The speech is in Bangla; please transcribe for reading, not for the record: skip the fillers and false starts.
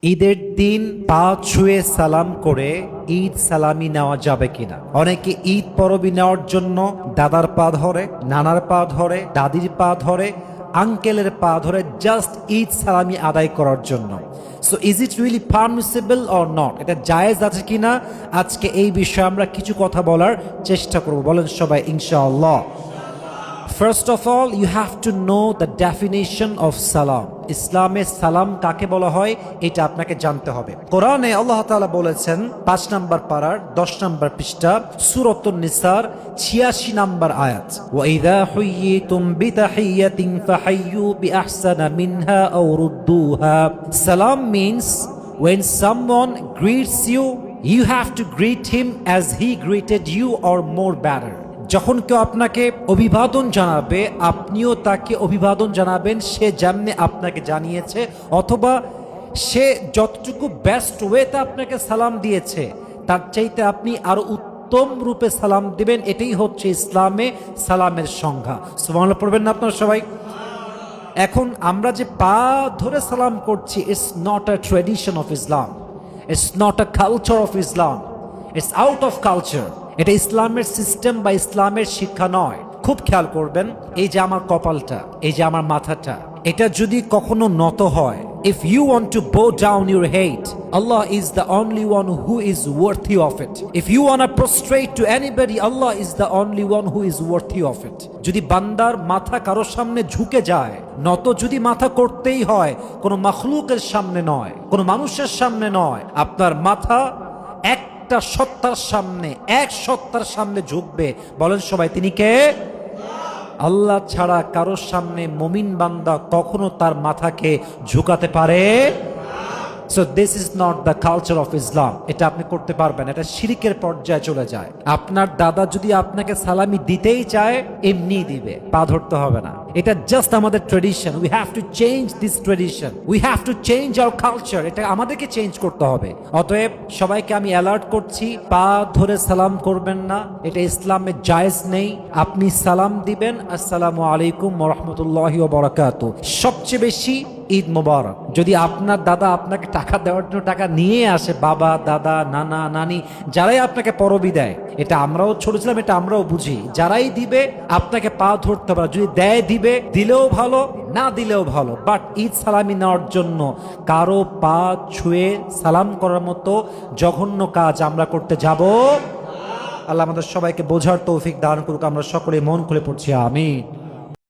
ঈদের দিন পা ছুঁয়ে সালাম করে ঈদ সালামি নেওয়া যাবে কিনা? অনেকে ঈদ পরবি নেওয়ার জন্য দাদার পা ধরে, নানার পা ধরে, দাদির পা ধরে, আঙ্কেলের পা ধরে জাস্ট ঈদ সালামি আদায় করার জন্য। So is it really permissible or not? এটা জায়েজ আছে কিনা, আজকে এই বিষয়ে আমরা কিছু কথা বলার চেষ্টা করব। বলেন সবাই ইনশাআল্লাহ। First of all, you have to know the definition of salam. ইসলামে সালাম কাকে বলা হয় এটা আপনাকে জানতে হবে। কোরআনে আল্লাহ তাআলা বলেছেন 5 নম্বর পারার 10 নম্বর পৃষ্ঠা সূরাতুন নিসার 86 নম্বর আয়াত, ওয়া ইযা হুয়িতুম বিতাহিয়াতিন ফাহাইয়ু বিআহসানা মিনহা আও রুদ্দুহা। Salam means when someone greets you, you have to greet him as he greeted you or more better. যখন কেউ আপনাকে অভিবাদন জানাবে, আপনিও তাকে অভিবাদন জানাবেন সে যেমনি আপনাকে জানিয়েছে, অথবা সে যতটুকু বেস্ট ওয়েতে আপনাকে সালাম দিয়েছে তার চাইতে আপনি আরো উত্তম রূপে সালাম দিবেন। এটাই হচ্ছে ইসলামে সালামের সংজ্ঞা। সুবহানাল্লাহ পড়বেন না আপনারা সবাই? এখন আমরা যে পা ধরে সালাম করছি, it's not a tradition of Islam, it's not a culture of Islam, it's out of culture. এটা ইসলামের সিস্টেম বা ইসলামের শিক্ষা নয়। খুব খেয়াল করবেন, এই যে আমার কপালটা, এই যে আমার মাথাটা, এটা যদি কখনো নত হয়, if you want to bow down your head, Allah is the only one who is worthy of it. If you want to prostrate to anybody, Allah is the only one who is worthy of it. যদি বান্দার মাথা কারোর সামনে ঝুঁকে যায়, নত যদি মাথা করতেই হয় কোনো মাখলুকের সামনে নয়, কোনো মানুষের সামনে নয়, আপনার মাথা একটা সত্তার সামনে, এক সত্তার সামনে ঝুঁকবে। বলেন সবাই তিনি কে? আল্লাহ ছাড়া কারোর সামনে মুমিন বান্দা কখনো তার মাথাকে ঝুঁকাতে পারে? So this is not the culture of Islam. এটা আপনি করতে পারবেন, এটা শিরকের পর্যায়ে চলে যায়। আপনার দাদা যদি আপনাকে সালামি দিতেই চায়, এমনি দিবে, পা ধরতে হবে না। এটা জাস্ট আমাদের tradition. We have to change this tradition, we have to change our culture. এটা আমাদেরকে চেঞ্জ করতে হবে। অতএব সবাইকে আমি অ্যালার্ট করছি, পা ধরে সালাম করবেন না, এটা ইসলামে জায়েজ নেই। আপনি সালাম দিবেন আসসালামু আলাইকুম ওয়া রাহমাতুল্লাহি ওয়া বারাকাতুহু। সবচেয়ে বেশি ঈদ মোবারক। যদি আপনার দাদা আপনাকে টাকা দেওয়ার জন্য টাকা নিয়ে আসে, বাবা, দাদা, নানা, নানি, যারাই আপনাকে পরবি দেয়, এটা আমরাও ছোট ছিলাম, এটা আমরাও বুঝি, যারাই দিবে আপনাকে পা ধরতে হবে। যদি দেয় দিবে, দিলেও ভালো, না দিলেও ভালো, বাট ঈদ সালামি নেওয়ার জন্য কারো পা ছুঁয়ে সালাম করার মতো জঘন্য কাজ আমরা করতে যাব। আল্লাহ আমাদের সবাইকে বোঝার তৌফিক দান করুক। আমরা সকলে মন খুলে পড়ছি আমিন।